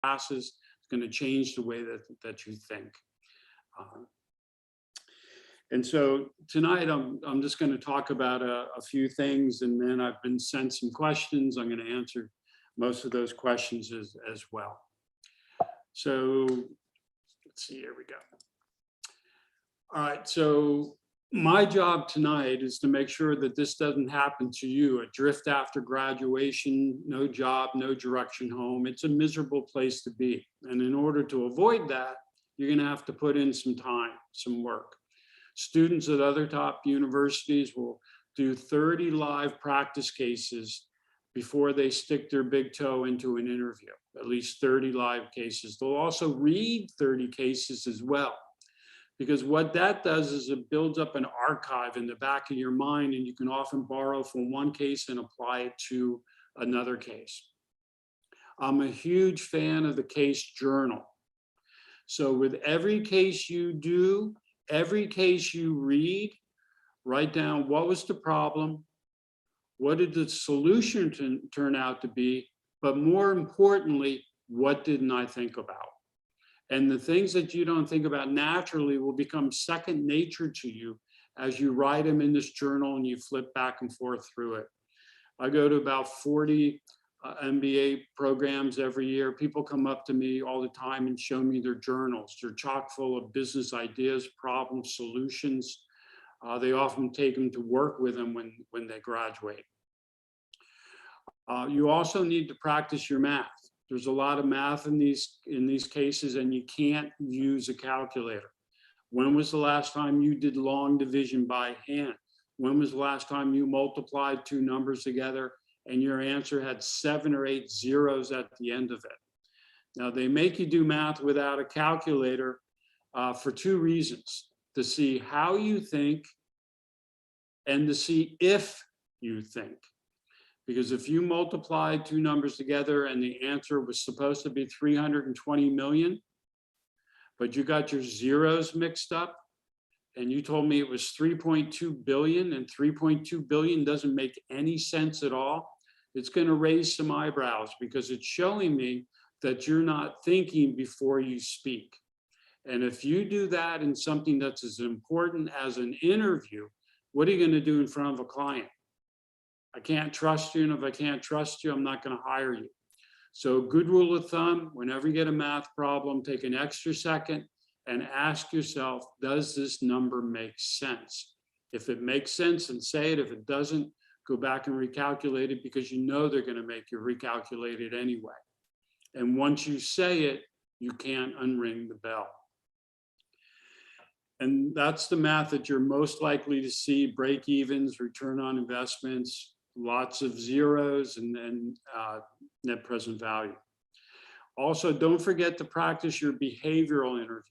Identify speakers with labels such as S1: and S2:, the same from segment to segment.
S1: classes. It's going to change the way that you think. And so tonight, I'm just going to talk about a few things, and then I've been sent some questions. I'm going to answer most of those questions as well. So let's see, here we go. All right, so my job tonight is to make sure that this doesn't happen to you. A drift after graduation, no job, no direction home. It's a miserable place to be. And in order to avoid that, you're going to have to put in some time, some work. Students at other top universities will do 30 live practice cases before they stick their big toe into an interview, at least 30 live cases. They'll also read 30 cases as well, because what that does is it builds up an archive in the back of your mind, and you can often borrow from one case and apply it to another case. I'm a huge fan of the case journal. So with every case you do, every case you read, write down what was the problem, what did the solution turn out to be, but more importantly, what didn't I think about? And the things that you don't think about naturally will become second nature to you as you write them in this journal and you flip back and forth through it. I go to about 40 MBA programs every year. People come up to me all the time and show me their journals. They're chock full of business ideas, problems, solutions. They often take them to work with them when they graduate. You also need to practice your math. There's a lot of math in these cases, and you can't use a calculator. When was the last time you did long division by hand? When was the last time you multiplied two numbers together and your answer had 7 or 8 zeros at the end of it? Now, they make you do math without a calculator for two reasons: to see how you think and to see if you think. Because if you multiplied two numbers together and the answer was supposed to be 320 million, but you got your zeros mixed up and you told me it was 3.2 billion, and 3.2 billion doesn't make any sense at all, it's going to raise some eyebrows, because it's showing me that you're not thinking before you speak. And if you do that in something that's as important as an interview, what are you going to do in front of a client? I can't trust you, and if I can't trust you, I'm not going to hire you. So good rule of thumb, whenever you get a math problem, take an extra second and ask yourself, does this number make sense? If it makes sense, then say it. If it doesn't, go back and recalculate it, because you know they're going to make you recalculate it anyway. And once you say it, you can't unring the bell. And that's the math that you're most likely to see: break evens, return on investments, lots of zeros, and then net present value. Also, don't forget to practice your behavioral interviews.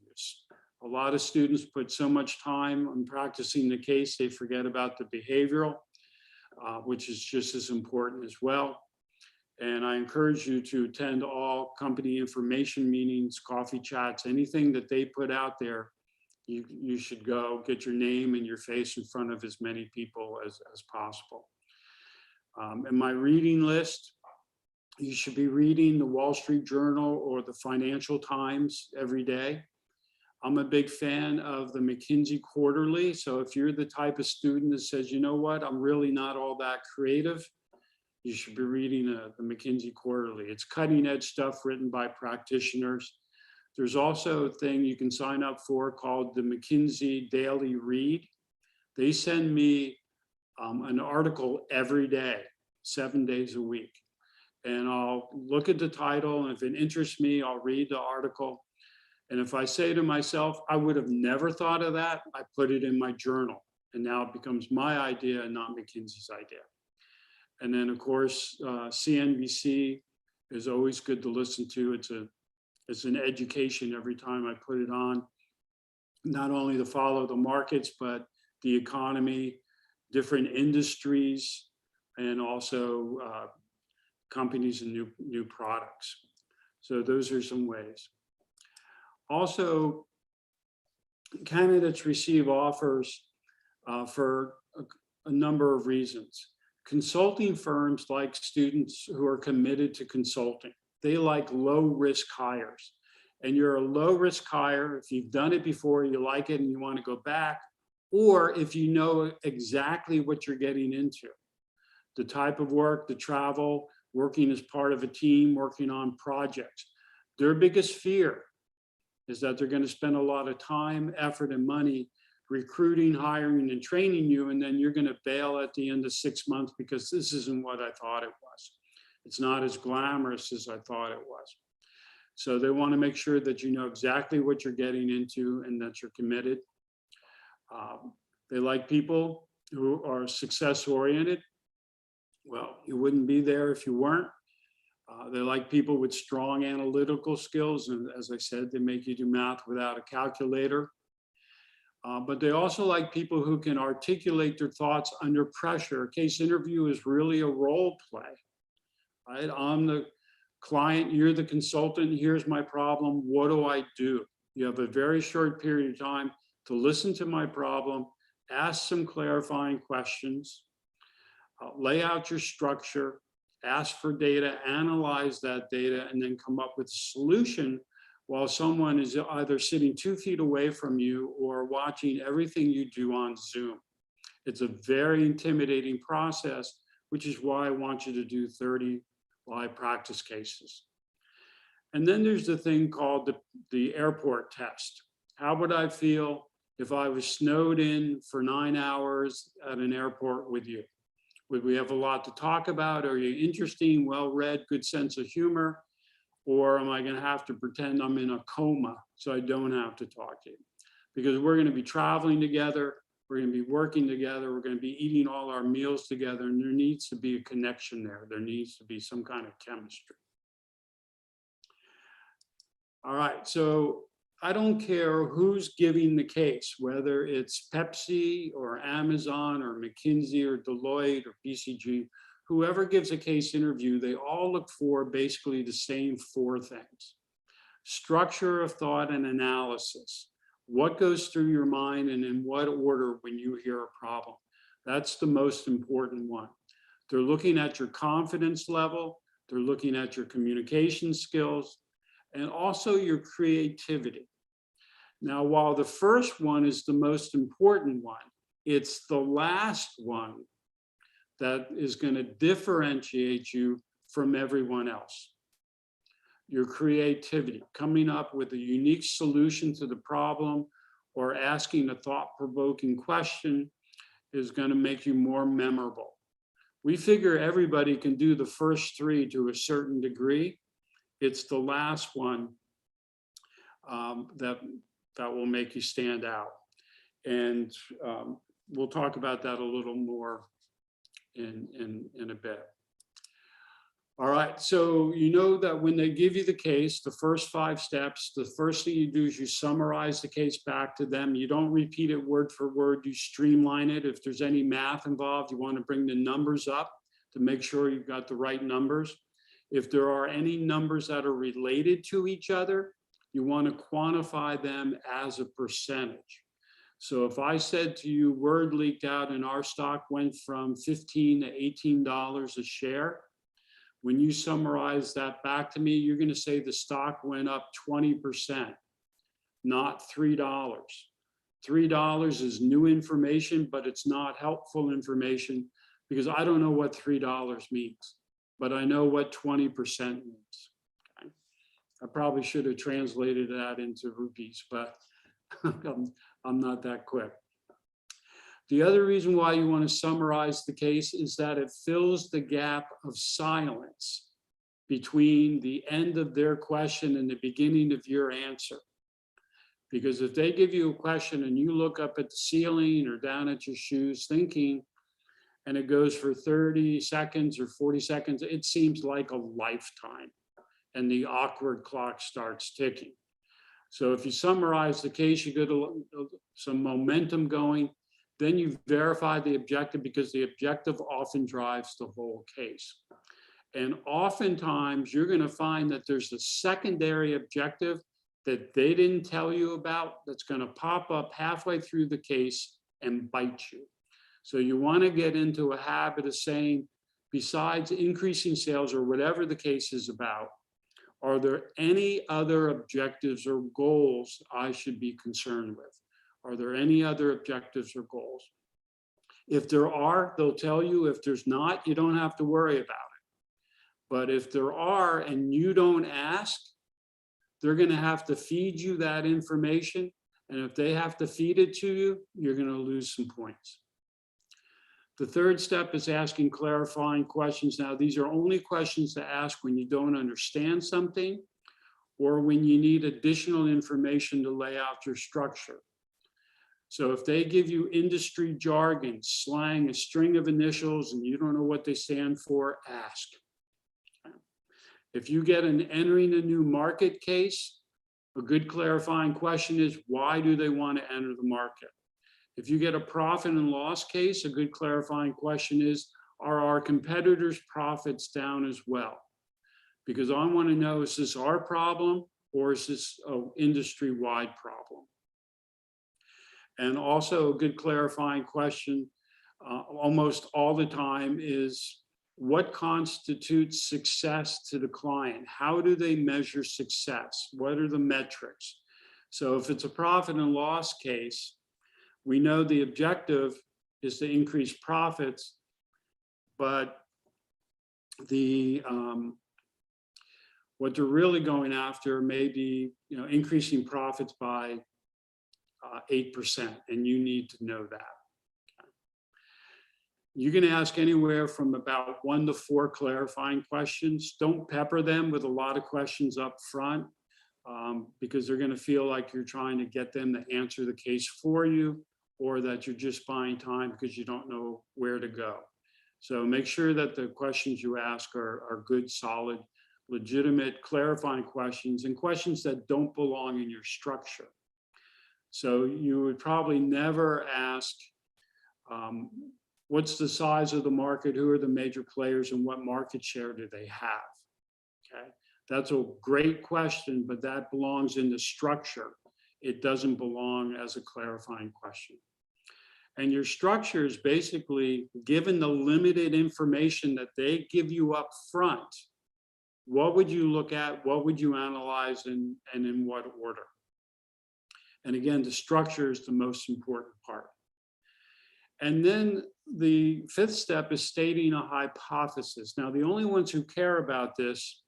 S1: A lot of students put so much time on practicing the case, they forget about the behavioral, which is just as important as well. And I encourage you to attend all company information meetings, coffee chats, anything that they put out there. You should go get your name and your face in front of as many people as possible. In my reading list, you should be reading the Wall Street Journal or the Financial Times every day. I'm a big fan of the McKinsey Quarterly. So if you're the type of student that says, you know what, I'm really not all that creative, you should be reading the McKinsey Quarterly. It's cutting edge stuff written by practitioners. There's also a thing you can sign up for called the McKinsey Daily Read. They send me an article every day, 7 days a week. And I'll look at the title, and if it interests me, I'll read the article. And if I say to myself, I would have never thought of that, I put it in my journal. And now it becomes my idea and not McKinsey's idea. And then, of course, CNBC is always good to listen to. It's an education every time I put it on, not only to follow the markets, but the economy, different industries, and also companies and new products. So those are some ways. Also, candidates receive offers for a number of reasons. Consulting firms like students who are committed to consulting. they like low-risk hires. And you're a low-risk hire if you've done it before, you like it, and you want to go back, or if you know exactly what you're getting into. The type of work, the travel, working as part of a team, working on projects. Their biggest fear is that they're going to spend a lot of time, effort, and money recruiting, hiring, and training you, and then you're going to bail at the end of 6 months because this isn't what I thought it was. It's not as glamorous as I thought it was. So they want to make sure that you know exactly what you're getting into and that you're committed. They like people who are success-oriented. Well, you wouldn't be there if you weren't. They like people with strong analytical skills. And as I said, they make you do math without a calculator. But they also like people who can articulate their thoughts under pressure. A case interview is really a role play, right? I'm the client, you're the consultant, here's my problem, what do I do? You have a very short period of time to listen to my problem, ask some clarifying questions, lay out your structure, ask for data, analyze that data, and then come up with a solution while someone is either sitting 2 feet away from you or watching everything you do on Zoom. It's a very intimidating process, which is why I want you to do 30 live practice cases. And then there's the thing called the airport test. How would I feel if I was snowed in for 9 hours at an airport with you? Would we have a lot to talk about? Are you interesting, well-read, good sense of humor? Or am I going to have to pretend I'm in a coma so I don't have to talk to you? Because we're going to be traveling together, we're going to be working together, we're going to be eating all our meals together, and there needs to be a connection there. There needs to be some kind of chemistry. All right, so I don't care who's giving the case, whether it's Pepsi or Amazon or McKinsey or Deloitte or BCG, whoever gives a case interview, they all look for basically the same 4 things. Structure of thought and analysis. What goes through your mind and in what order when you hear a problem? That's the most important one. They're looking at your confidence level, they're looking at your communication skills, and also your creativity. Now, while the first one is the most important one, it's the last one that is going to differentiate you from everyone else. Your creativity, coming up with a unique solution to the problem or asking a thought-provoking question is going to make you more memorable. We figure everybody can do the first 3 to a certain degree. It's the last one that will make you stand out. And we'll talk about that a little more in a bit. All right, so you know that when they give you the case, the first 5 steps, the first thing you do is you summarize the case back to them. You don't repeat it word for word, you streamline it. If there's any math involved, you want to bring the numbers up to make sure you've got the right numbers. If there are any numbers that are related to each other, you want to quantify them as a percentage. So if I said to you, word leaked out and our stock went from $15 to $18 a share, when you summarize that back to me, you're going to say the stock went up 20%, not $3. $3 is new information, but it's not helpful information because I don't know what $3 means, but I know what 20% means. Okay? I probably should have translated that into rupees, but I'm not that quick. The other reason why you want to summarize the case is that it fills the gap of silence between the end of their question and the beginning of your answer. Because if they give you a question and you look up at the ceiling or down at your shoes thinking, and it goes for 30 seconds or 40 seconds, it seems like a lifetime. And the awkward clock starts ticking. So if you summarize the case, you get some momentum going, then you verify the objective because the objective often drives the whole case. And oftentimes you're going to find that there's a secondary objective that they didn't tell you about that's going to pop up halfway through the case and bite you. So you want to get into a habit of saying, besides increasing sales or whatever the case is about, Are there any other objectives or goals I should be concerned with? Are there any other objectives or goals? If there are, they'll tell you. If there's not, you don't have to worry about it. But if there are and you don't ask, they're going to have to feed you that information. And if they have to feed it to you, you're going to lose some points. The third step is asking clarifying questions. Now, these are only questions to ask when you don't understand something or when you need additional information to lay out your structure. So if they give you industry jargon, slang, a string of initials, and you don't know what they stand for, ask. If you get an entering a new market case, a good clarifying question is, why do they want to enter the market? If you get a profit and loss case, a good clarifying question is, are our competitors' profits down as well? Because I want to know, is this our problem or is this an industry-wide problem? And also a good clarifying question almost all the time is, what constitutes success to the client? How do they measure success? What are the metrics? So if it's a profit and loss case, we know the objective is to increase profits, but what they're really going after may be, increasing profits by 8%, and you need to know that. You can ask anywhere from about 1 to 4 clarifying questions. Don't pepper them with a lot of questions up front, because they're going to feel like you're trying to get them to answer the case for you, or that you're just buying time because you don't know where to go. So make sure that the questions you ask are good, solid, legitimate, clarifying questions, and questions that don't belong in your structure. So you would probably never ask, what's the size of the market, who are the major players, and what market share do they have? Okay, that's a great question, but that belongs in the structure. It doesn't belong as a clarifying question. And your structure is basically, given the limited information that they give you up front, what would you look at, what would you analyze, and in what order? And again, the structure is the most important part. And then the 5th step is stating a hypothesis. Now, the only ones who care about this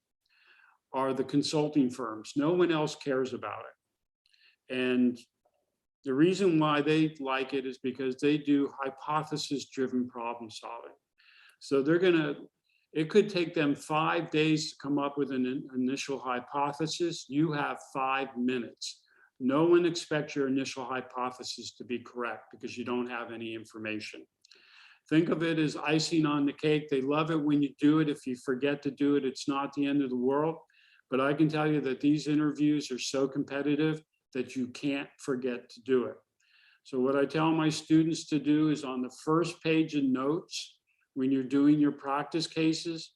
S1: are the consulting firms. No one else cares about it. And the reason why they like it is because they do hypothesis-driven problem solving. So it could take them 5 days to come up with an initial hypothesis. You have 5 minutes. No one expects your initial hypothesis to be correct because you don't have any information. Think of it as icing on the cake. They love it when you do it. If you forget to do it, it's not the end of the world. But I can tell you that these interviews are so competitive that you can't forget to do it. So what I tell my students to do is, on the first page of notes, when you're doing your practice cases,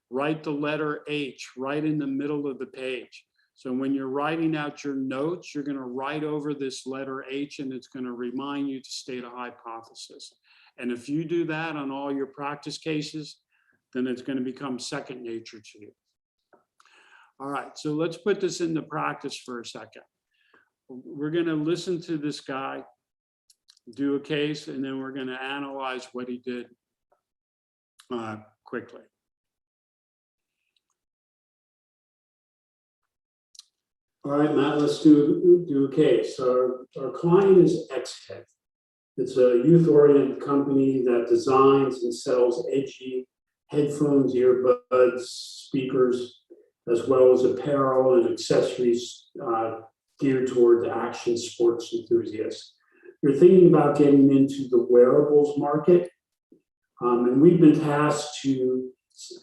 S1: write the letter H right in the middle of the page. So when you're writing out your notes, you're going to write over this letter H, and it's going to remind you to state a hypothesis. And if you do that on all your practice cases, then it's going to become second nature to you. All right, so let's put this into practice for a second. We're going to listen to this guy do a case, and then we're going to analyze what he did quickly. All right, Matt, let's do a case. Our client is X-Head. It's a youth-oriented company that designs and sells edgy headphones, earbuds, speakers, as well as apparel and accessories geared toward action sports enthusiasts. You're thinking about getting into the wearables market, and we've been tasked to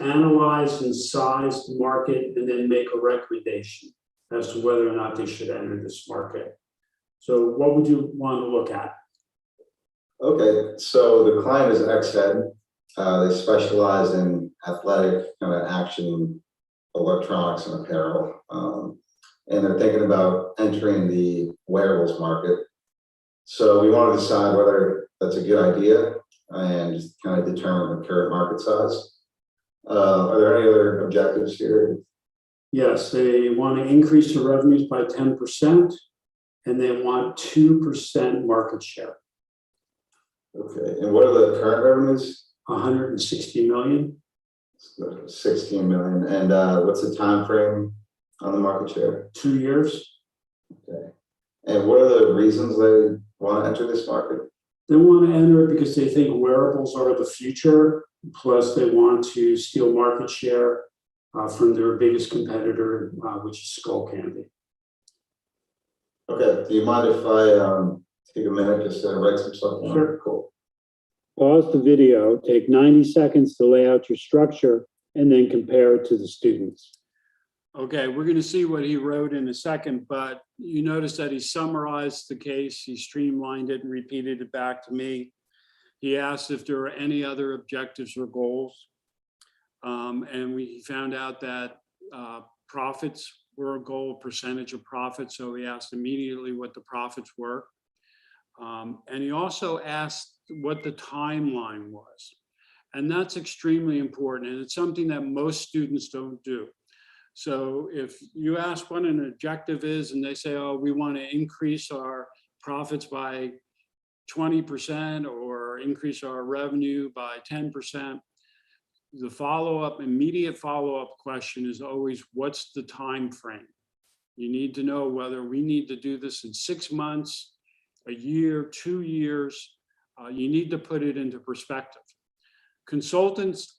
S1: analyze and size the market and then make a recommendation as to whether or not they should enter this market. So what would you want to look at?
S2: Okay, so the client is X-Head. They specialize in athletic kind of action, electronics, and apparel. And they're thinking about entering the wearables market. So we want to decide whether that's a good idea and kind of determine the current market size. Are there any other objectives here?
S1: Yes, they want to increase their revenues by 10%, and they want 2% market share.
S2: Okay, and what are the current revenues?
S1: 160 million.
S2: 16 million. And what's the time frame on the market share?
S1: 2 years.
S2: Okay. And what are the reasons they want to enter this market?
S1: They want to enter it because they think wearables are the future, plus they want to steal market share from their biggest competitor, which is Skull Candy.
S2: Okay, do you mind if I take a minute just to write some stuff down?
S1: Sure.
S2: Cool.
S1: Pause the video, take 90 seconds to lay out your structure, and then compare it to the students. Okay, we're going to see what he wrote in a second, but you notice that he summarized the case, he streamlined it and repeated it back to me. He asked if there were any other objectives or goals. And we found out that profits were a goal, percentage of profits. So he asked immediately what the profits were. And he also asked what the timeline was. And that's extremely important. And it's something that most students don't do. So if you ask what an objective is and they say, oh, we want to increase our profits by 20% or increase our revenue by 10%, the immediate follow-up question is always, what's the time frame? You need to know whether we need to do this in 6 months, a year, 2 years. You need to put it into perspective. Consultants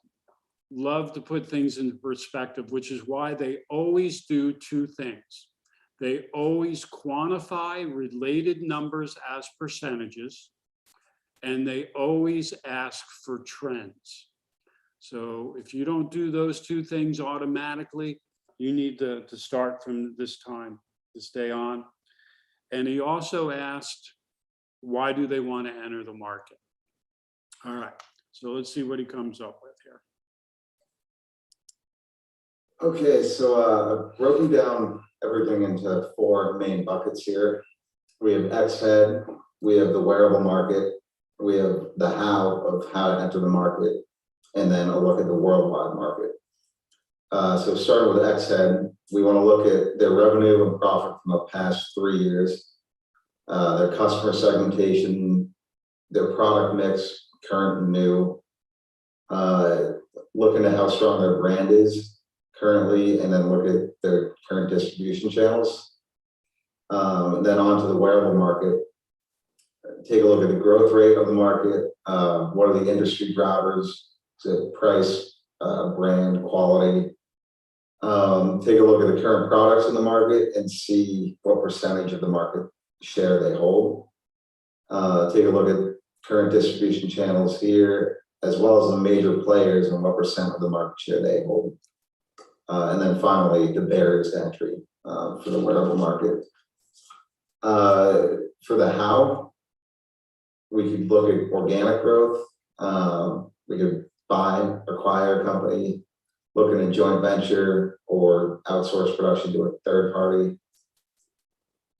S1: love to put things into perspective, which is why they always do 2 things. They always quantify related numbers as percentages, and they always ask for trends. So if you don't do those 2 things automatically, you need to start from this day on. And he also asked, why do they want to enter the market? All right, so let's see what he comes up with here.
S2: Okay, so I've broken down everything into 4 main buckets here. We have X-Head, we have the wearable market, we have the how of how to enter the market, and then a look at the worldwide market. So starting with X-Head, we want to look at their revenue and profit from the past 3 years, their customer segmentation, their product mix, current and new, looking at how strong their brand is currently, and then look at their current distribution channels. And then on to the wearable market, take a look at the growth rate of the market, what are the industry drivers, to price, brand, quality. Take a look at the current products in the market and see what percentage of the market share they hold. Take a look at current distribution channels here, as well as the major players and what % of the market share they hold. And then finally, the barriers to entry for the wearable market. For the how, we could look at organic growth. We could acquire a company, look at a joint venture or outsource production to a third party.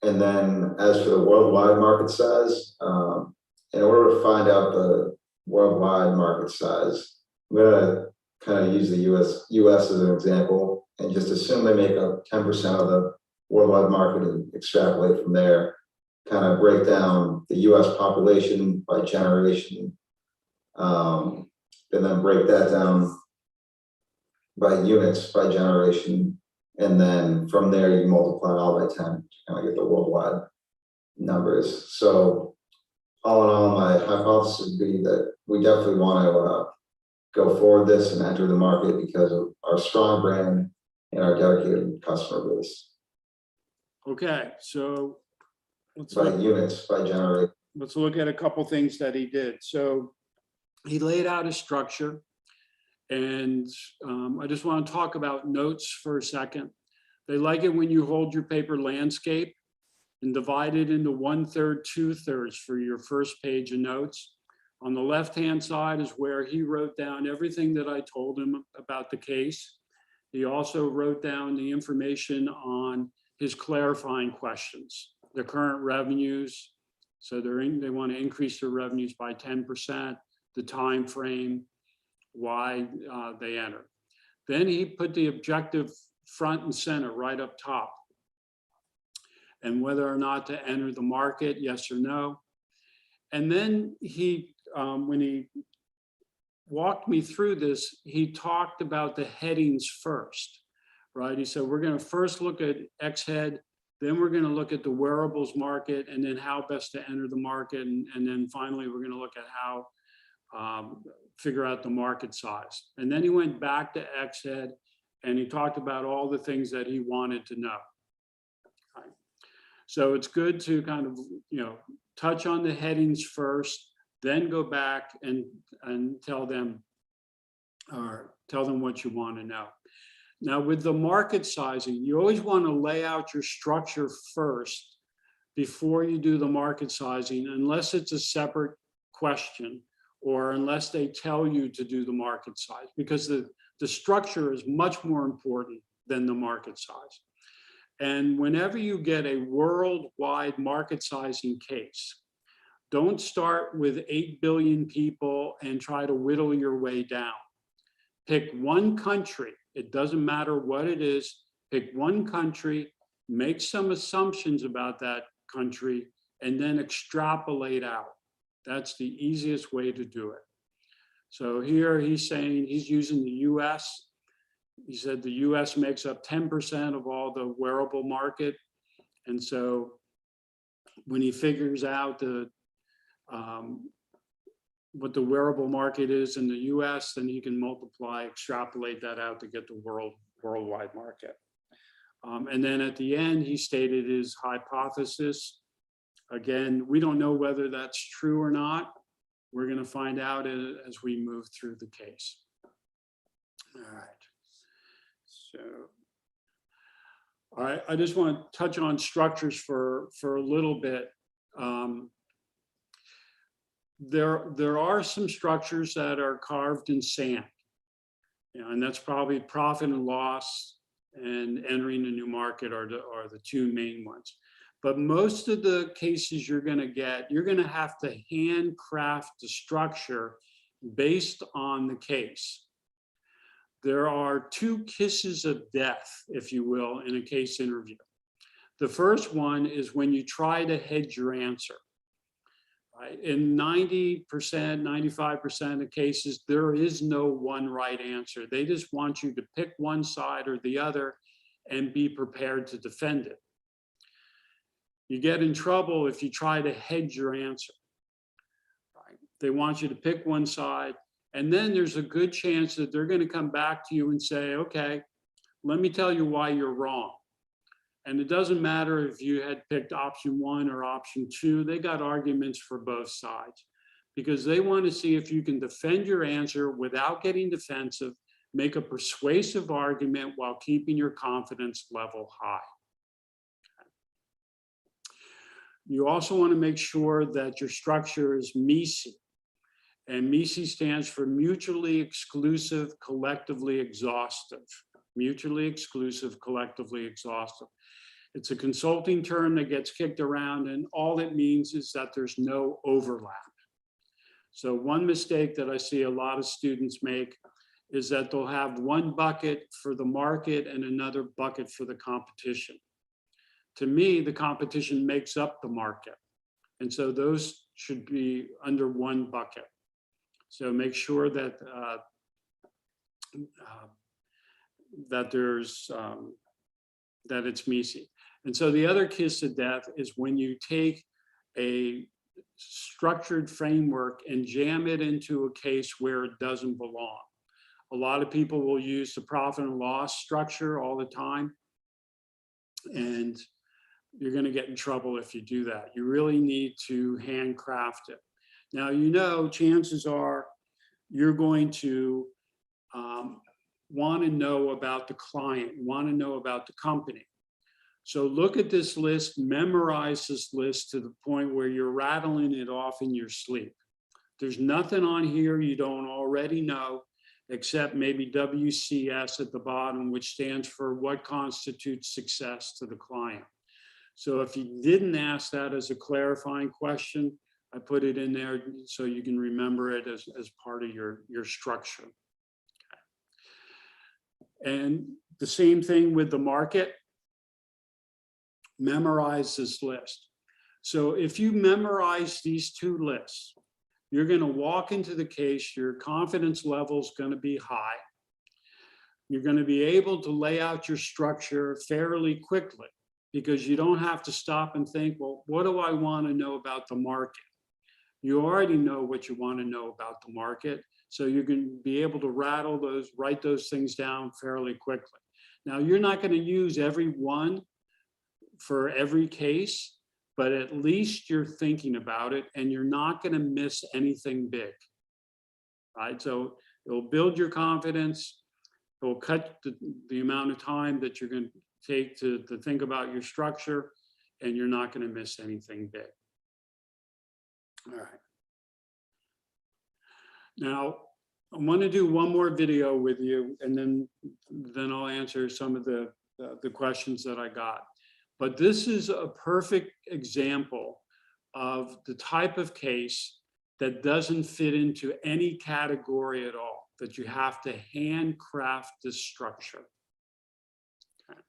S2: And then as for the worldwide market size, in order to find out the worldwide market size, I'm going to kind of use the US as an example and just assume they make up 10% of the worldwide market and extrapolate from there, kind of break down the US population by generation, and then break that down by units by generation. And then from there, you multiply it all by 10 to kind of get the worldwide numbers. So all in all, my hypothesis would be that we definitely want to go forward this and enter the market because of our strong brand and our dedicated customer base. Okay, so let's look at a couple things that he did. So he laid out a structure, and I just want to talk about notes for a second. They like it when you hold your paper landscape and divide it into 1/3, 2/3 for your first page of notes. On the left-hand side is where he wrote down everything that I told him about the case. He also wrote down the information on his clarifying questions, the current revenues. So they want to increase their revenues by 10%, the time frame, why they enter. Then he put the objective
S1: front and center, right up top. And whether or not to enter the market, yes or no. And then he, when he walked me through this, he talked about the headings first, right? He said, we're going to first look at X head, then we're going to look at the wearables market, and then how best to enter the market. And then finally, we're going to look at how figure out the market size. And then he went back to X head and he talked about all the things that he wanted to know. Right. So it's good to kind of, touch on the headings first, then go back and tell them what you want to know. Now with the market sizing, you always want to lay out your structure first before you do the market sizing, unless it's a separate question or unless they tell you to do the market size, because the structure is much more important than the market size. And whenever you get a worldwide market sizing case, don't start with 8 billion people and try to whittle your way down. Pick one country. It doesn't matter what it is. Pick one country, make some assumptions about that country, and then extrapolate out. That's the easiest way to do it. So here he's saying he's using the US. He said the US makes up 10% of all the wearable market. And so when he figures out what the wearable market is in the US, then he can extrapolate that out to get the worldwide market. And then at the end, he stated his hypothesis. Again, we don't know whether that's true or not. We're going to find out as we move through the case. All right. So, all right, I just want to touch on structures for a little bit. There are some structures that are carved in sand, and that's probably profit and loss and entering a new market are the two main ones. But most of the cases you're going to have to handcraft the structure based on the case. There are two kisses of death, if you will, in a case interview. The first one is when you try to hedge your answer. Right? In 90%, 95% of cases, there is no one right answer. They just want you to pick one side or the other and be prepared to defend it. You get in trouble if you try to hedge your answer. Right? They want you to pick one side, and then there's a good chance that they're going to come back to you and say, okay, let me tell you why you're wrong. And it doesn't matter if you had picked option 1 or option 2, they got arguments for both sides because they want to see if you can defend your answer without getting defensive, make a persuasive argument while keeping your confidence level high. You also want to make sure that your structure is MECE. And MECE stands for mutually exclusive, collectively exhaustive. Mutually exclusive, collectively exhaustive. It's a consulting term that gets kicked around, and all it means is that there's no overlap. So one mistake that I see a lot of students make is that they'll have one bucket for the market and another bucket for the competition. To me, the competition makes up the market. And so those should be under one bucket. So make sure that that it's MECE. And so the other kiss of death is when you take a structured framework and jam it into a case where it doesn't belong. A lot of people will use the profit and loss structure all the time. And you're going to get in trouble if you do that. You really need to handcraft it. Now, chances are you're going to want to know about the client, want to know about the company. So look at this list, memorize this list to the point where you're rattling it off in your sleep. There's nothing on here you don't already know, except maybe WCS at the bottom, which stands for what constitutes success to the client. So if you didn't ask that as a clarifying question, I put it in there so you can remember it as part of your structure. And the same thing with the market. Memorize this list. So if you memorize these two lists, you're going to walk into the case, your confidence level is going to be high. You're going to be able to lay out your structure fairly quickly because you don't have to stop and think, well, what do I want to know about the market? You already know what you want to know about the market. So you're going to be able to write those things down fairly quickly. Now, you're not going to use every one for every case, but at least you're thinking about it and you're not going to miss anything big, right? So it'll build your confidence. It will cut the amount of time that you're going to take to think about your structure, and you're not going to miss anything big. All right. Now, I want to do one more video with you, and then I'll answer some of the questions that I got. But this is a perfect example of the type of case that doesn't fit into any category at all, that you have to handcraft this structure. Okay.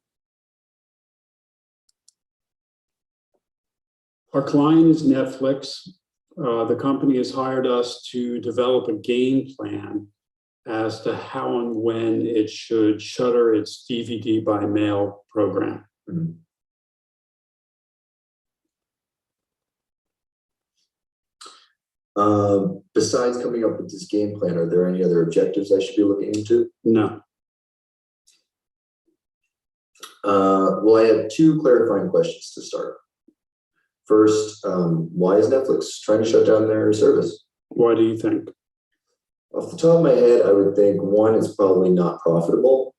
S1: Our client is Netflix. The company has hired us to develop a game plan as to how and when it should shutter its DVD by mail program.
S3: Mm-hmm. Besides coming up with this game plan, are there any other objectives I should be looking into?
S1: No.
S3: Well, I have two clarifying questions to start. First, why is Netflix trying to shut down their service?
S1: Why do you think?
S3: Off the top of my head, I would think one, it's probably not profitable.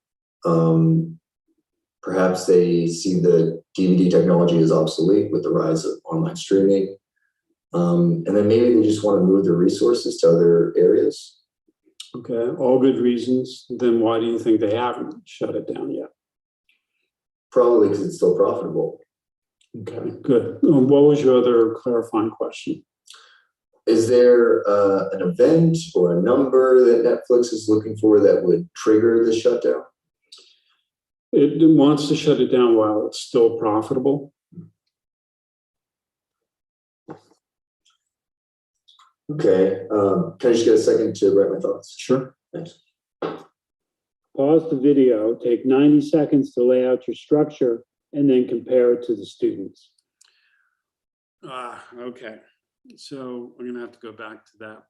S3: Perhaps they see the DVD technology as obsolete with the rise of online streaming. And then maybe they just want to move their resources to other areas.
S1: Okay, all good reasons. Then why do you think they haven't shut it down yet?
S3: Probably because it's still profitable.
S1: Okay, good. What was your other clarifying question?
S3: Is there an event or a number that Netflix is looking for that would trigger the shutdown?
S1: It wants to shut it down while it's still profitable.
S3: Okay. Can I just get a second to write my thoughts?
S1: Sure.
S3: Thanks.
S1: Pause the video, take 90 seconds to lay out your structure, and then compare it to the students. Okay. So we're going to have to go back to that.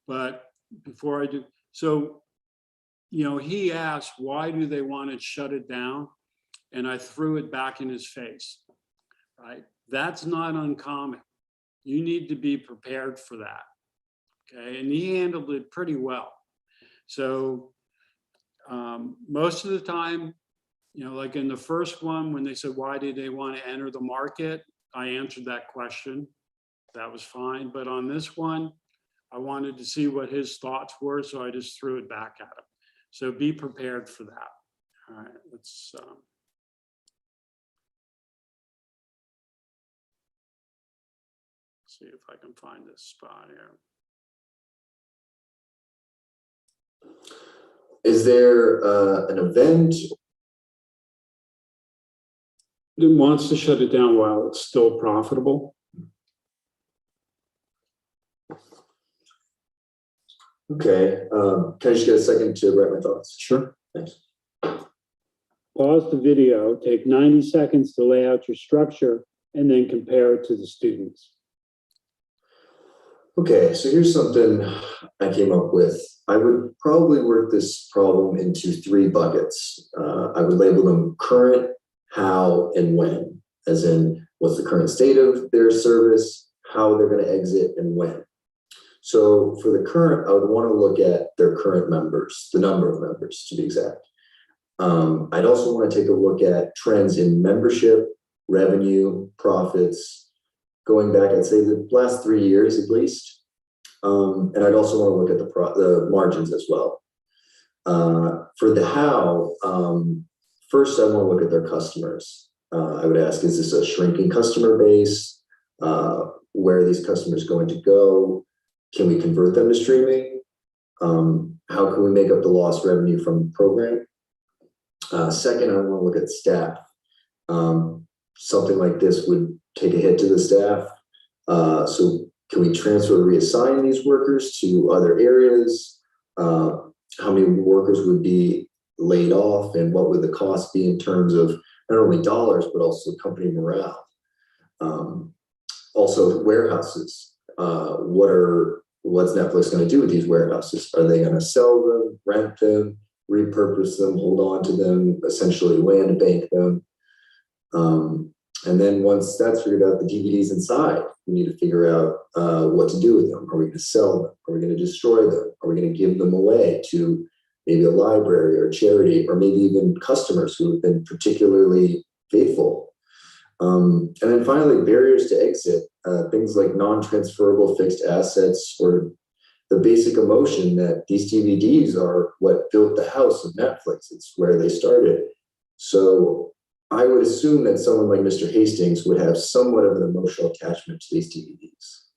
S1: But before I do, so, you know, he asked, why do they want to shut it down? And I threw it back in his face, right? That's not uncommon. You need to be prepared for that. Okay. And he handled it pretty well. So most of the time, you know, like in the first one, when they said, why did they want to enter the market? I answered that question. That was fine. But on this one, I wanted to see what his thoughts were. So I just threw it back at him. So be prepared for that. All right, let's see if I can find this spot here.
S3: Is there an event?
S1: It wants to shut it down while it's still profitable.
S3: Okay. Can I just get a second to write my thoughts?
S1: Sure.
S3: Thanks.
S1: Pause the video, take 90 seconds to lay out your structure, and then compare it to the students.
S3: Okay, so here's something I came up with. I would probably work this problem into three buckets. I would label them current, how, and when, as in what's the current state of their service, how they're going to exit, and when. So for the current, I would want to look at their current members, the number of members to be exact. I'd also want to take a look at trends in membership, revenue, profits, going back, I'd say the last 3 years at least. And I'd also want to look at the margins as well. For the how, first I want to look at their customers. I would ask, is this a shrinking customer base? Where are these customers going to go? Can we convert them to streaming? How can we make up the lost revenue from the program? Second, I want to look at staff. Something like this would take a hit to the staff. So can we transfer, reassign these workers to other areas? How many workers would be laid off, and what would the cost be in terms of not only dollars, but also company morale? Also warehouses. What's Netflix going to do with these warehouses? Are they going to sell them, rent them, repurpose them, hold on to them, essentially land bank them? And then once that's figured out, the DVDs inside, we need to figure out what to do with them. Are we going to sell them? Are we going to destroy them? Are we going to give them away to maybe a library or charity, or maybe even customers who have been particularly faithful? And then finally, barriers to exit, things like non-transferable fixed assets, or the basic emotion that these DVDs are what built the house of Netflix. It's where they started. So I would assume that someone like Mr. Hastings would have somewhat of an emotional attachment to these DVDs.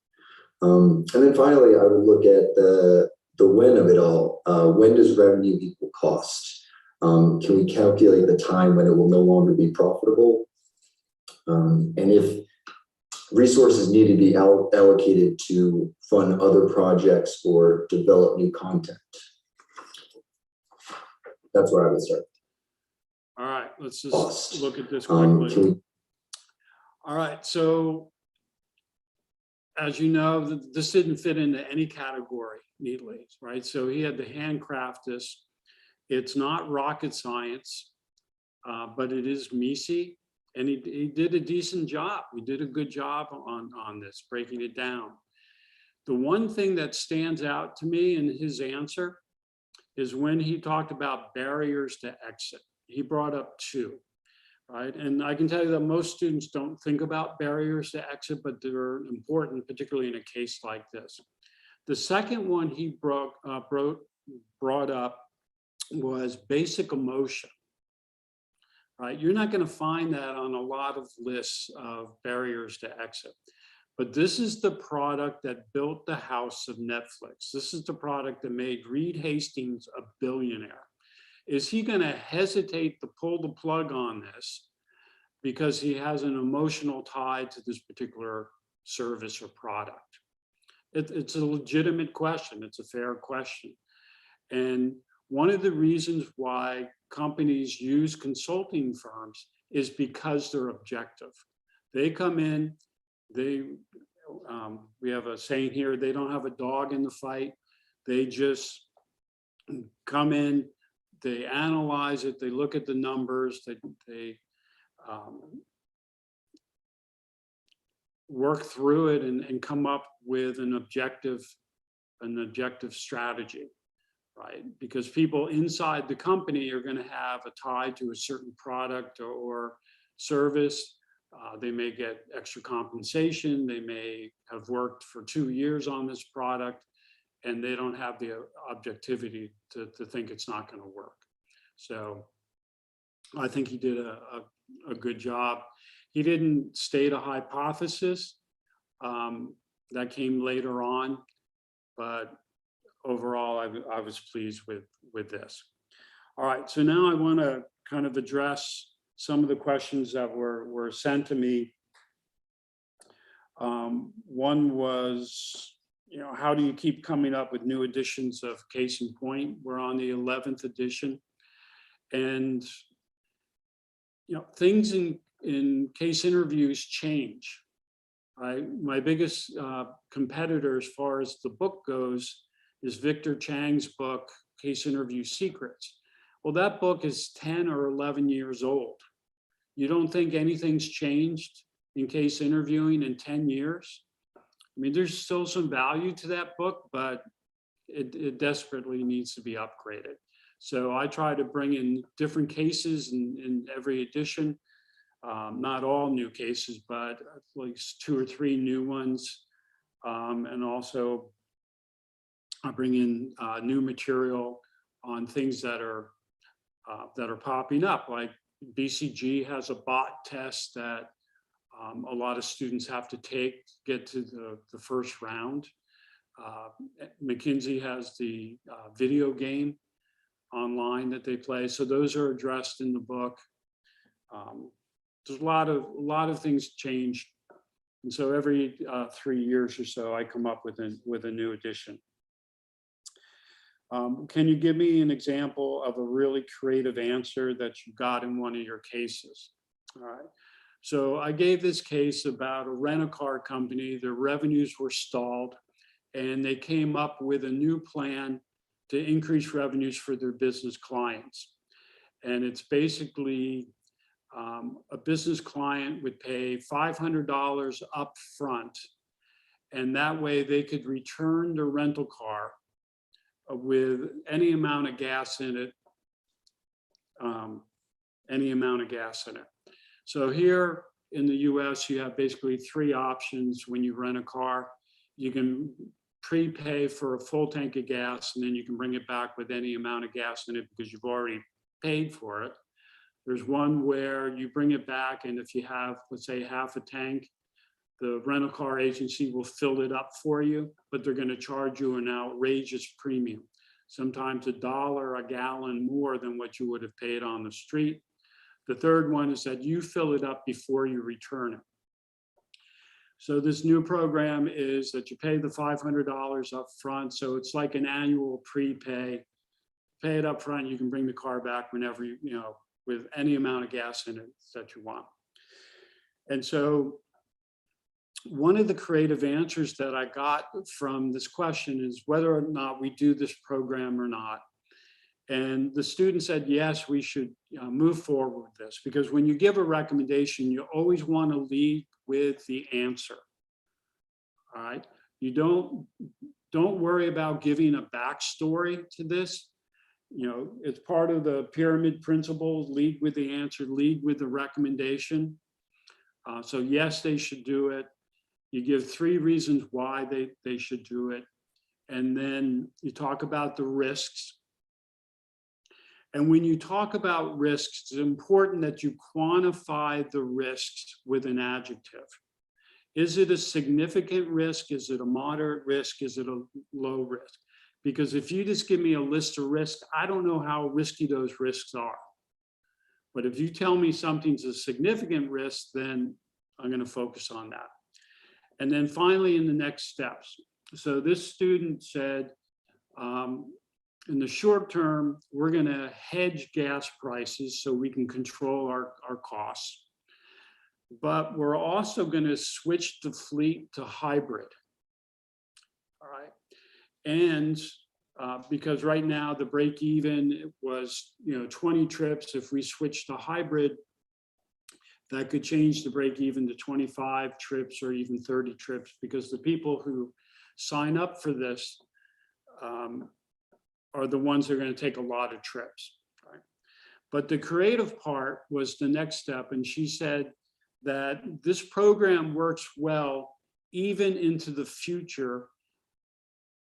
S3: And then finally, I would look at the when of it all. When does revenue equal cost? Can we calculate the time when it will no longer be profitable? And if resources need to be allocated to fund other projects or develop new content. That's where I would start.
S1: All right, let's just
S3: Cost.
S1: look at this quickly.
S3: Can we
S1: All right, so as you know, this didn't fit into any category neatly, right? So he had to handcraft this. It's not rocket science, but it is meaty, and he did a decent job. We did a good job on this, breaking it down. The one thing that stands out to me in his answer is when he talked about barriers to exit. He brought up two, right? And I can tell you that most students don't think about barriers to exit, but they're important, particularly in a case like this. The second one he brought up was basic emotion, right? You're not going to find that on a lot of lists of barriers to exit. But this is the product that built the house of Netflix. This is the product that made Reed Hastings a billionaire. Is he going to hesitate to pull the plug on this because he has an emotional tie to this particular service or product? It's a legitimate question. It's a fair question. And one of the reasons why companies use consulting firms is because they're objective. They come in, we have a saying here, they don't have a dog in the fight. They just come in, they analyze it, they look at the numbers, they work through it and come up with an objective strategy, right? Because people inside the company are going to have a tie to a certain product or service. They may get extra compensation. They may have worked for 2 years on this product, and they don't have the objectivity to think it's not going to work. So I think he did a good job. He didn't state a hypothesis. That came later on, but overall, I was pleased with this. All right, so now I want to kind of address some of the questions that were sent to me. One was, how do you keep coming up with new editions of Case in Point? We're on the 11th edition. And, things in case interviews change. My biggest competitor as far as the book goes is Victor Chang's book, Case Interview Secrets. Well, that book is 10 or 11 years old. You don't think anything's changed in case interviewing in 10 years? I mean, there's still some value to that book, but it desperately needs to be upgraded. So I try to bring in different cases in every edition, not all new cases, but at least 2 or 3 new ones. And also I bring in new material on things that are popping up, like BCG has a bot test that a lot of students have to take to get to the first round. McKinsey has the video game. online that they play. So those are addressed in the book. There's a lot of things changed. And so every 3 years or so, I come up with a new edition. Can you give me an example of a really creative answer that you got in one of your cases? All right. So I gave this case about a rent-a-car company. Their revenues were stalled, and they came up with a new plan to increase revenues for their business clients. And it's basically a business client would pay $500 up front, and that way they could return the rental car with any amount of gas in it, So here in the US, you have basically 3 options when you rent a car. You can prepay for a full tank of gas, and then you can bring it back with any amount of gas in it because you've already paid for it. There's one where you bring it back, and if you have, let's say, half a tank, the rental car agency will fill it up for you, but they're going to charge you an outrageous premium, sometimes $1 a gallon more than what you would have paid on the street. The third one is that you fill it up before you return it. So this new program is that you pay the $500 up front. So it's like an annual prepay. Pay it up front, you can bring the car back whenever you know, with any amount of gas in it that you want. And so one of the creative answers that I got from this question is whether or not we do this program or not. And the student said, yes, we should move forward with this, because when you give a recommendation, you always want to lead with the answer. All right. You don't worry about giving a backstory to this. You know, it's part of the pyramid principle, lead with the answer, lead with the recommendation. So yes, they should do it. You give 3 reasons why they should do it. And then you talk about the risks. And when you talk about risks, it's important that you quantify the risks with an adjective. Is it a significant risk? Is it a moderate risk? Is it a low risk? Because if you just give me a list of risks, I don't know how risky those risks are. But if you tell me something's a significant risk, then I'm going to focus on that. And then finally, in the next steps. So this student said, in the short term, we're going to hedge gas prices so we can control our costs. But we're also going to switch the fleet to hybrid. All right. And because right now the break even was 20 trips. If we switch to hybrid, that could change the break even to 25 trips or even 30 trips, because the people who sign up for this are the ones that are going to take a lot of trips. Right? But the creative part was the next step. And she said that this program works well even into the future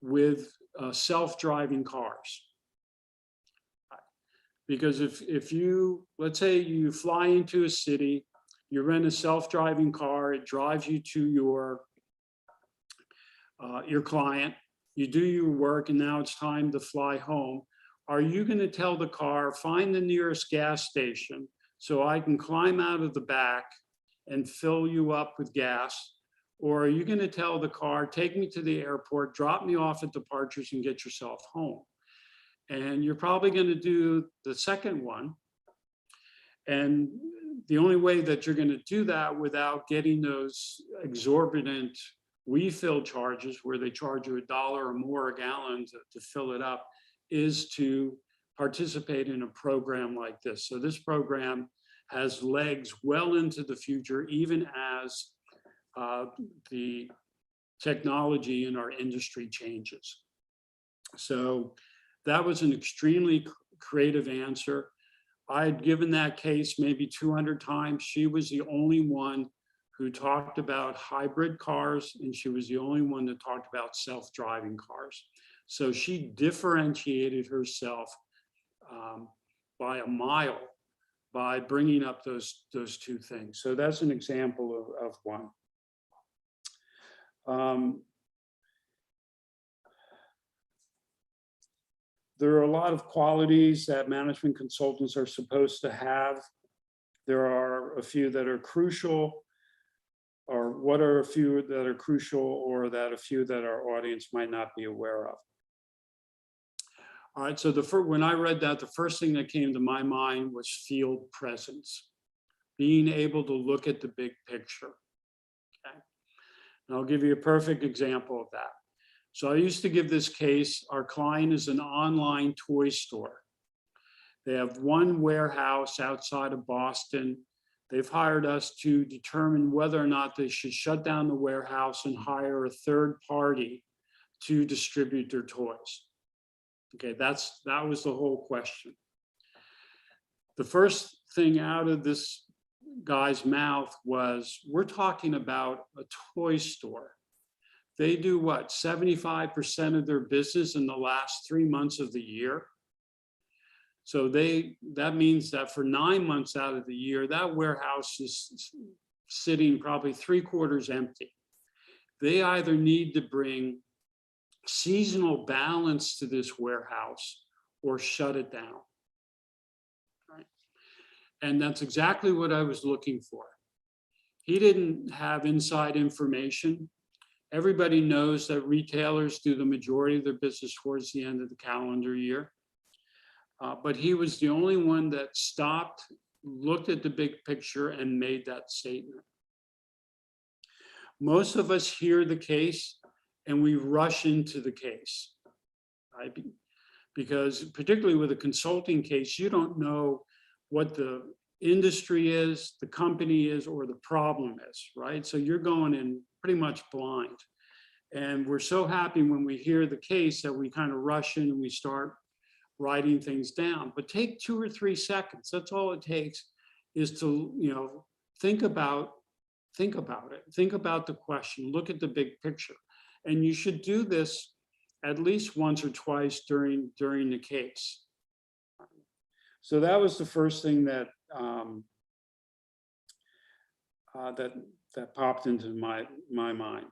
S1: with self-driving cars. Because if you, let's say you fly into a city, you rent a self-driving car, it drives you to your client, you do your work, and now it's time to fly home. Are you going to tell the car, find the nearest gas station so I can climb out of the back and fill you up with gas? Or are you going to tell the car, take me to the airport, drop me off at departures and get yourself home? And you're probably going to do the second one. And the only way that you're going to do that without getting those exorbitant refill charges where they charge you $1 or more a gallon to fill it up is to participate in a program like this. So this program has legs well into the future, even as the technology in our industry changes. So that was an extremely creative answer. I had given that case maybe 200 times. She was the only one who talked about hybrid cars, and she was the only one that talked about self-driving cars. So she differentiated herself by a mile by bringing up those 2 things. So that's an example of one. There are a lot of qualities that management consultants are supposed to have. There are a few that are crucial, or what are a few that are crucial, or that a few that our audience might not be aware of. All right, so when I read that, the first thing that came to my mind was field presence, being able to look at the big picture. Okay, and I'll give you a perfect example of that. So I used to give this case. Our client is an online toy store. They have one warehouse outside of Boston. They've hired us to determine whether or not they should shut down the warehouse and hire a third party to distribute their toys. Okay, that was the whole question. The first thing out of this guy's mouth was, we're talking about a toy store. They do what, 75% of their business in the last 3 months of the year? So that means that for 9 months out of the year, that warehouse is sitting probably 3/4 empty. They either need to bring seasonal balance to this warehouse or shut it down. Right? And that's exactly what I was looking for. He didn't have inside information. Everybody knows that retailers do the majority of their business towards the end of the calendar year. But he was the only one that stopped, looked at the big picture, and made that statement. Most of us hear the case and we rush into the case, right? Because particularly with a consulting case, you don't know what the industry is, the company is, or the problem is, right? So you're going in pretty much blind. And we're so happy when we hear the case that we kind of rush in and we start writing things down. But take 2 or 3 seconds. That's all it takes, is to, think about it. Think about the question. Look at the big picture. And you should do this at least once or twice during the case. So that was the first thing that that popped into my mind.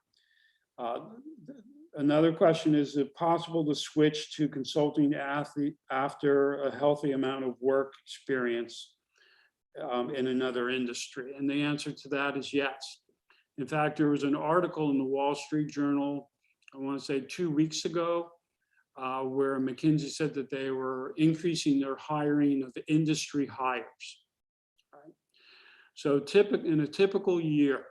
S1: Another question: is it possible to switch to consulting after a healthy amount of work experience in another industry? And the answer to that is yes. In fact, there was an article in the Wall Street Journal, I want to say 2 weeks ago, where McKinsey said that they were increasing their hiring of industry hires. Right? So in a typical year,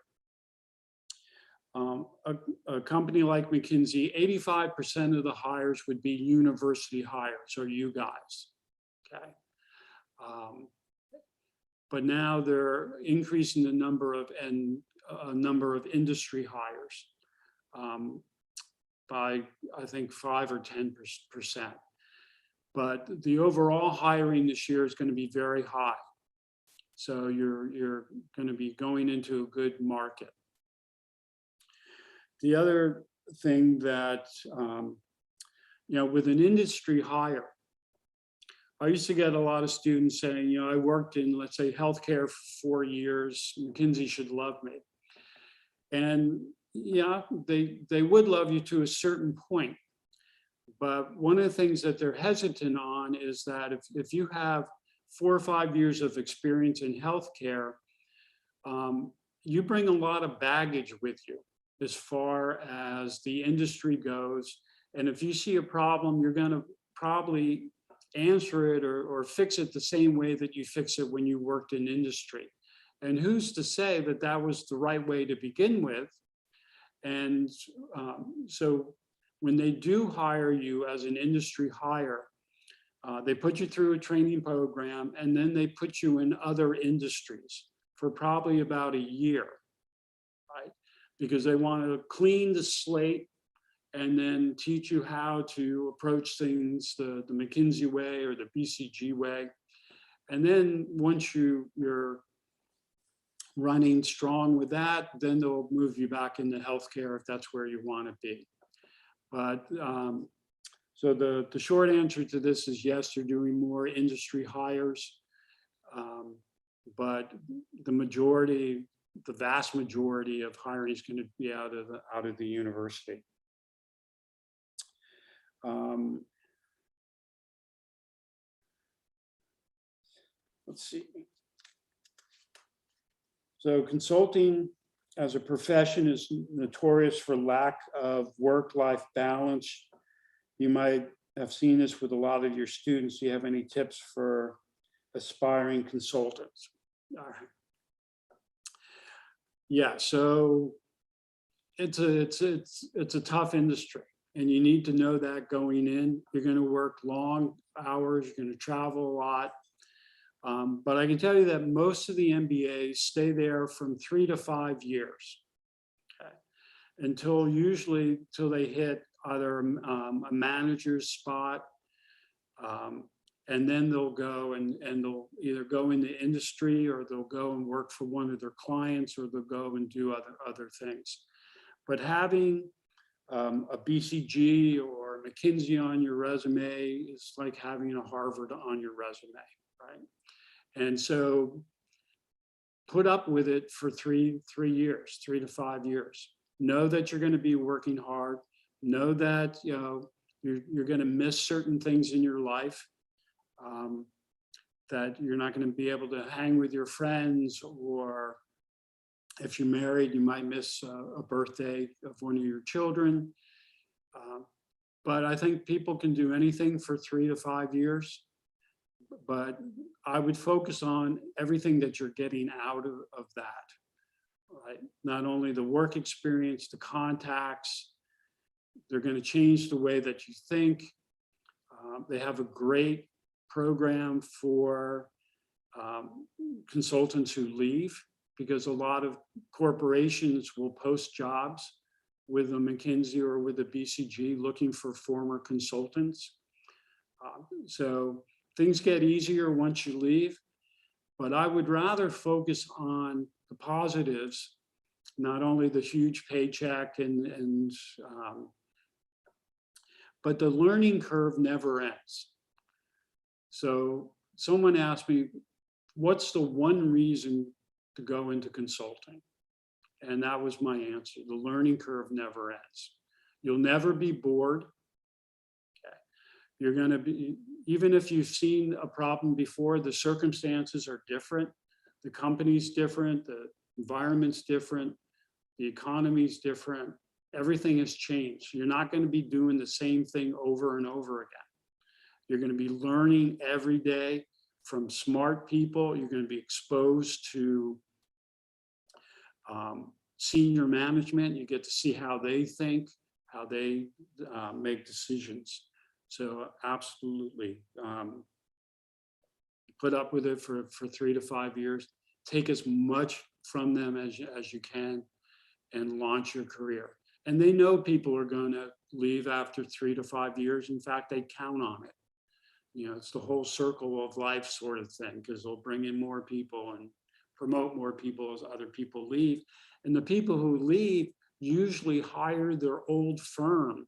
S1: a company like McKinsey, 85% of the hires would be university hires, or you guys. Okay. But now they're increasing the number of industry hires by, I think, 5 or 10%. But the overall hiring this year is going to be very high. So you're going to be going into a good market. The other thing that, with an industry hire, I used to get a lot of students saying, I worked in, let's say, healthcare for 4 years, McKinsey should love me. And yeah, they would love you to a certain point. But one of the things that they're hesitant on is that if you have 4 or 5 years of experience in healthcare, you bring a lot of baggage with you as far as the industry goes. And if you see a problem, you're going to probably answer it or fix it the same way that you fix it when you worked in industry. And who's to say that that was the right way to begin with? And so when they do hire you as an industry hire, they put you through a training program, and then they put you in other industries for probably about a year, right? Because they want to clean the slate and then teach you how to approach things the McKinsey way or the BCG way. And then once you're running strong with that, then they'll move you back into healthcare if that's where you want to be. But so the short answer to this is yes, they're doing more industry hires, but the vast majority of hiring is going to be out of the university. let's see. So consulting as a profession is notorious for lack of work-life balance. You might have seen this with a lot of your students. Do you have any tips for aspiring consultants? All right. Yeah, so it's a tough industry, and you need to know that going in. You're going to work long hours, you're going to travel a lot. But I can tell you that most of the MBAs stay there from 3 to 5 years, okay, until they hit either a manager's spot, and then they'll go and they'll either go into industry, or they'll go and work for one of their clients, or they'll go and do other things. But having a BCG or McKinsey on your resume is like having a Harvard on your resume, right? And so put up with it for 3 years, 3 to 5 years. Know that you're going to be working hard. Know that you're going to miss certain things in your life, that you're not going to be able to hang with your friends, or if you're married, you might miss a birthday of one of your children. But I think people can do anything for 3 to 5 years. But I would focus on everything that you're getting out of that, right? Not only the work experience, the contacts, they're going to change the way that you think. They have a great program for consultants who leave, because a lot of corporations will post jobs with a McKinsey or with a BCG looking for former consultants. So things get easier once you leave, but I would rather focus on the positives, not only the huge paycheck but the learning curve never ends. So someone asked me, what's the one reason to go into consulting? And that was my answer. The learning curve never ends. You'll never be bored. Okay. You're going to be, even if you've seen a problem before, the circumstances are different. The company's different. The environment's different. The economy's different. Everything has changed. You're not going to be doing the same thing over and over again. You're going to be learning every day from smart people. You're going to be exposed to senior management. You get to see how they think, how they make decisions. So absolutely, put up with it for 3 to 5 years. Take as much from them as you can, and launch your career. And they know people are going to leave after 3 to 5 years. In fact, they count on it. You know, it's the whole circle of life sort of thing, because they'll bring in more people and promote more people as other people leave. And the people who leave usually hire their old firm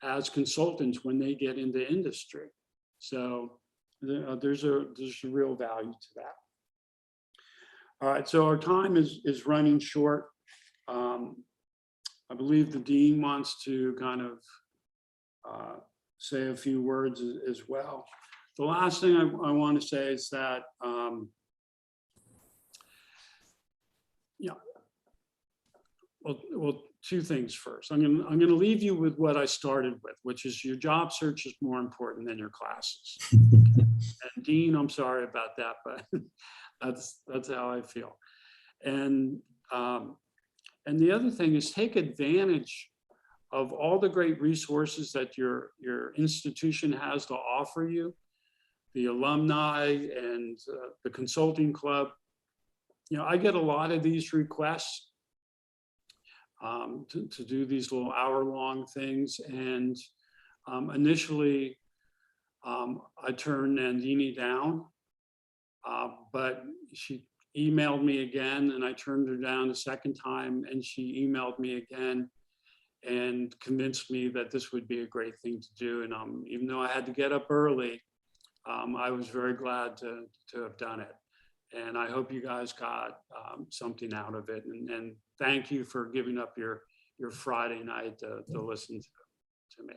S1: as consultants when they get into industry. So there's a real value to that. All right, so our time is running short. I believe the dean wants to kind of say a few words as well. The last thing I want to say is that, well, two things first. I'm going to leave you with what I started with, which is your job search is more important than your classes. And Dean, I'm sorry about that, but that's how I feel. And the other thing is, take advantage of all the great resources that your institution has to offer you, the alumni and the consulting club. You know, I get a lot of these requests to do these little hour-long things. And initially, I turned Nandini down, but she emailed me again, and I turned her down a second time, and she emailed me again and convinced me that this would be a great thing to do. And even though I had to get up early, I was very glad to have done it. And I hope you guys got something out of it. And thank you for giving up your Friday night to listen to me.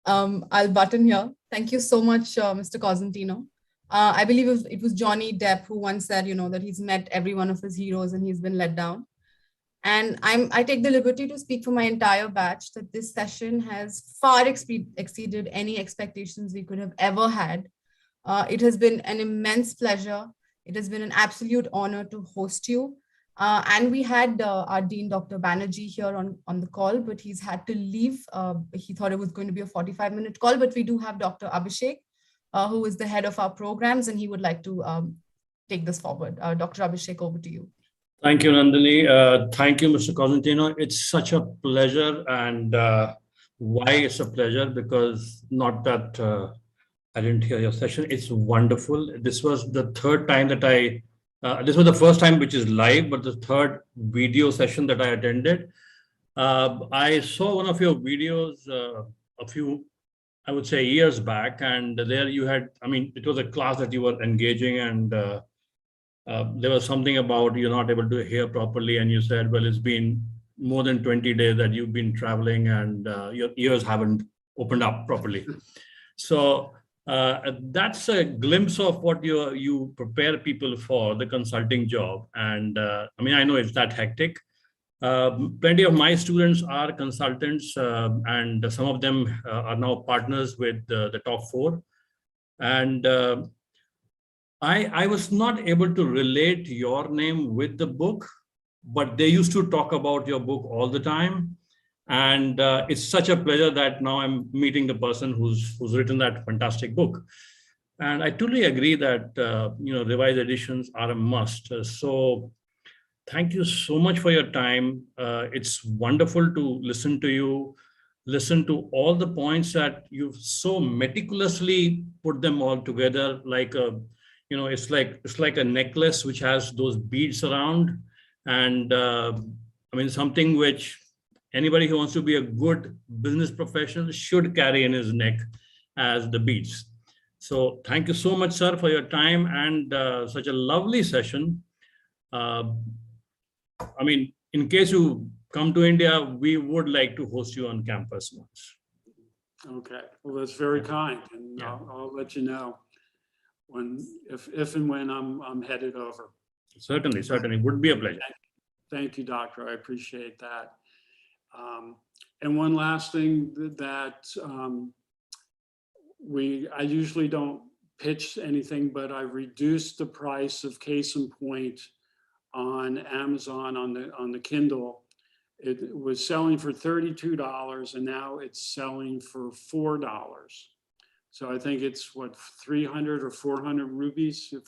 S4: I'll button here. Thank you so much, Mr. Cosentino. I believe it was Johnny Depp who once said, that he's met every one of his heroes and he's been let down. And I take the liberty to speak for my entire batch that this session has far exceeded any expectations we could have ever had. It has been an immense pleasure. It has been an absolute honor to host you. And we had our Dean, Dr. Banerjee, here on the call, but he's had to leave. He thought it was going to be a 45-minute call, but we do have Dr. Abhishek, who is the head of our programs, and he would like to take this forward. Dr. Abhishek, over to you.
S5: Thank you, Nandini. Thank you, Mr. Cosentino. It's such a pleasure. And why it's a pleasure? Because not that I didn't hear your session. It's wonderful. This was the third time that this was the first time which is live, but the third video session that I attended. I saw one of your videos a few, I would say, years back. And there you had, it was a class that you were engaging, and there was something about you're not able to hear properly, and you said, well, it's been more than 20 days that you've been traveling and your ears haven't opened up properly. So that's a glimpse of what you prepare people for the consulting job. And I know it's that hectic. Plenty of my students are consultants, and some of them are now partners with the top 4. And I was not able to relate your name with the book, but they used to talk about your book all the time. And it's such a pleasure that now I'm meeting the person who's written that fantastic book. And I totally agree that, revised editions are a must. So thank you so much for your time. It's wonderful to listen to you, listen to all the points that you've so meticulously put them all together like a, it's like a necklace which has those beads around, and something which anybody who wants to be a good business professional should carry in his neck as the beads. So thank you so much, sir, for your time and such a lovely session. In case you come to India, we would like to host you on campus once.
S1: Okay, well, that's very kind, and
S5: Yeah.
S1: I'll let you know if and when I'm headed over.
S5: Certainly, would be a pleasure.
S1: Thank you, Doctor. I appreciate that. And one last thing that I usually don't pitch anything, but I reduced the price of Case in Point on Amazon on the Kindle. It was selling for $32, and now it's selling for $4. So I think it's 300 or 400 rupees, if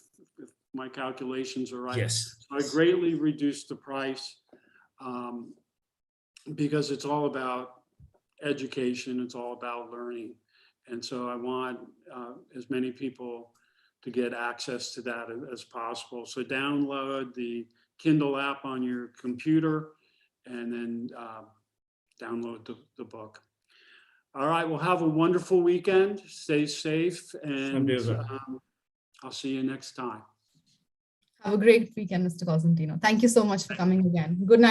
S1: my calculations are right.
S5: Yes.
S1: So I greatly reduced the price because it's all about education. It's all about learning. And so I want as many people to get access to that as possible. So download the Kindle app on your computer and then download the book. All right, well, have a wonderful weekend. Stay safe, and I'll see you next time.
S4: Have a great weekend, Mr. Cosentino. Thank you so much for coming again. Good night.